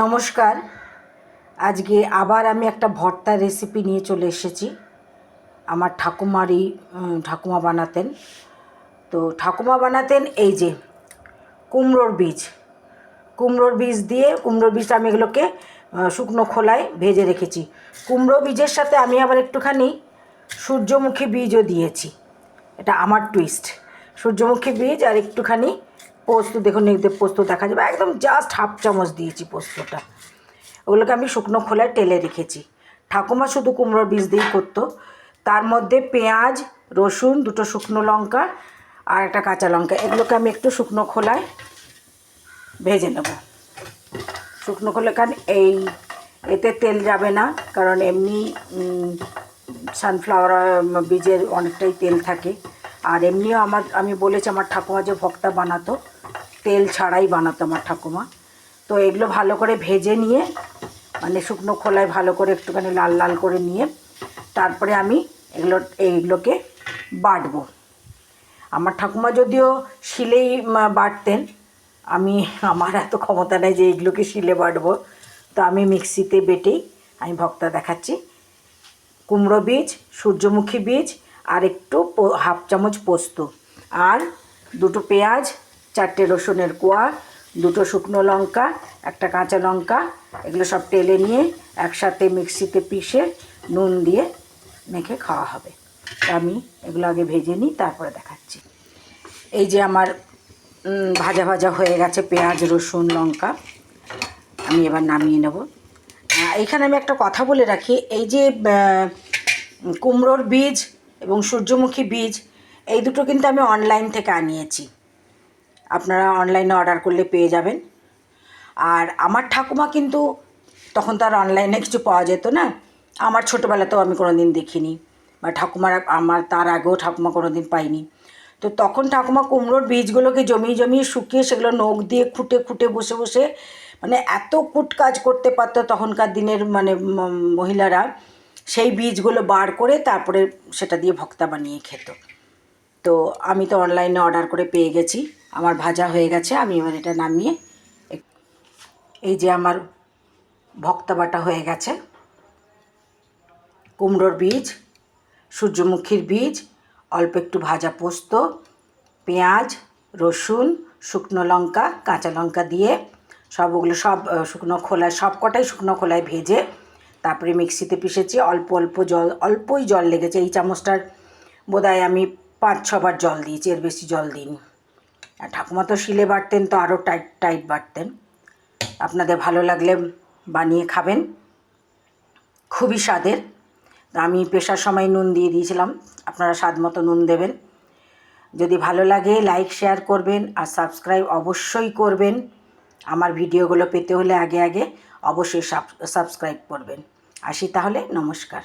নমস্কার। আজকে আবার আমি একটা ভর্তার রেসিপি নিয়ে চলে এসেছি। আমার ঠাকুমা বানাতেন। তো ঠাকুমা বানাতেন এই যে কুমড়োর বীজ দিয়ে কুমড়োর বীজটা আমি এগুলোকে শুকনো খোলায় ভেজে রেখেছি। কুমড়ো বীজের সাথে আমি আবার একটুখানি সূর্যমুখী বীজও দিয়েছি। এটা আমার টুইস্ট। সূর্যমুখী বীজ আর একটুখানি পোস্ত, দেখুন পোস্ত দেখা যাবে, একদম জাস্ট হাফ চামচ দিয়েছি পোস্তটা। ওগুলোকে আমি শুকনো খোলায় টেলে রেখেছি। ঠাকুমা শুধু কুমড়োর বীজ দিয়েই করতো। তার মধ্যে পেঁয়াজ, রসুন, দুটো শুকনো লঙ্কা আর একটা কাঁচা লঙ্কা, এগুলোকে আমি একটু শুকনো খোলায় ভেজে নেব। শুকনো খোলায়, কারণ এতে তেল যাবে না, কারণ এমনি সানফ্লাওয়ার বীজের অনেকটাই তেল থাকে। আর এমনিও আমি বলেছি আমার ঠাকুমা যে ভর্তা বানাতো তেল ছাড়াই বানাতো আমার ঠাকুমা। তো এগুলো ভালো করে ভেজে নিয়ে, মানে শুকনো খোলায় ভালো করে একটুখানি লাল লাল করে নিয়ে তারপরে আমি এইগুলোকে বাটবো। আমার ঠাকুমা যদিও শিলেই বাটতেন, আমার এত ক্ষমতা নেই যে এইগুলোকে শিলে বাটবো। তো আমি মিক্সিতে বেটেই আমি ভর্তা দেখাচ্ছি। কুমড়ো বীজ, সূর্যমুখী বীজ আর একটু হাফ চামচ পোস্ত আর দুটো পেঁয়াজ, 4টে রসুনের কোয়া, দুটো শুকনো লঙ্কা, একটা কাঁচা লঙ্কা, এগুলো সব টেলে নিয়ে একসাথে মিক্সিতে পিষে নুন দিয়ে মেখে খাওয়া হবে। আমি এগুলো আগে ভেজে নিই, তারপরে দেখাচ্ছি। এই যে আমার ভাজা ভাজা হয়ে গেছে পেঁয়াজ, রসুন, লঙ্কা। আমি এবার নামিয়ে নেব। এখানে আমি একটা কথা বলে রাখি, এই যে কুমড়োর বীজ এবং সূর্যমুখী বীজ, এই দুটো কিন্তু আমি অনলাইন থেকে আনিয়েছি। আপনারা অনলাইনে অর্ডার করলে পেয়ে যাবেন। আর আমার ঠাকুমা কিন্তু তখন তো আর অনলাইনে কিছু পাওয়া যেত না। আমার ছোটোবেলাতেও আমি কোনো দিন দেখিনি, বা আমার তার আগেও ঠাকুমা কোনো দিন পাইনি। তো তখন ঠাকুমা কুমড়োর বীজগুলোকে জমিয়ে শুকিয়ে সেগুলো নখ দিয়ে খুঁটে বসে বসে, মানে এত কাজ করতে পারতো তখনকার দিনের মহিলারা। সেই বীজগুলো বার করে তারপরে সেটা দিয়ে ভর্তা বানিয়ে খেত। তো আমি তো অনলাইনে অর্ডার করে পেয়ে গেছি। আমার ভাজা হয়ে গেছে, আমি এবার এটা নামিয়ে, এই যে আমার ভর্তা বাটা হয়ে গেছে। কুমড়োর বীজ, সূর্যমুখীর বীজ, অল্প একটু ভাজা পোস্ত, পেঁয়াজ, রসুন, শুকনো লঙ্কা, কাঁচা লঙ্কা দিয়ে ওগুলো সব শুকনো খোলায়, সবকটাই শুকনো খোলায় ভেজে তারপরে মিক্সিতে পিষেছি। অল্পই জল লেগেছে। এই চামচটার বোধহয় আমি 5-6 বার জল দিয়েছি, এর বেশি জল দিইনি। আর ঠাকুমা তো শিলে বাটতেন, তো আরও টাইট বাটতেন। আপনাদের ভালো লাগলে বানিয়ে খাবেন, খুবই স্বাদের। আমি পেশার সময় নুন দিয়ে দিয়েছিলাম, আপনারা স্বাদ মতো নুন দেবেন। যদি ভালো লাগে লাইক শেয়ার করবেন আর সাবস্ক্রাইব অবশ্যই করবেন। আমার ভিডিওগুলো পেতে হলে আগে অবশ্যই সাবস্ক্রাইব করবেন। আসি তাহলে, নমস্কার।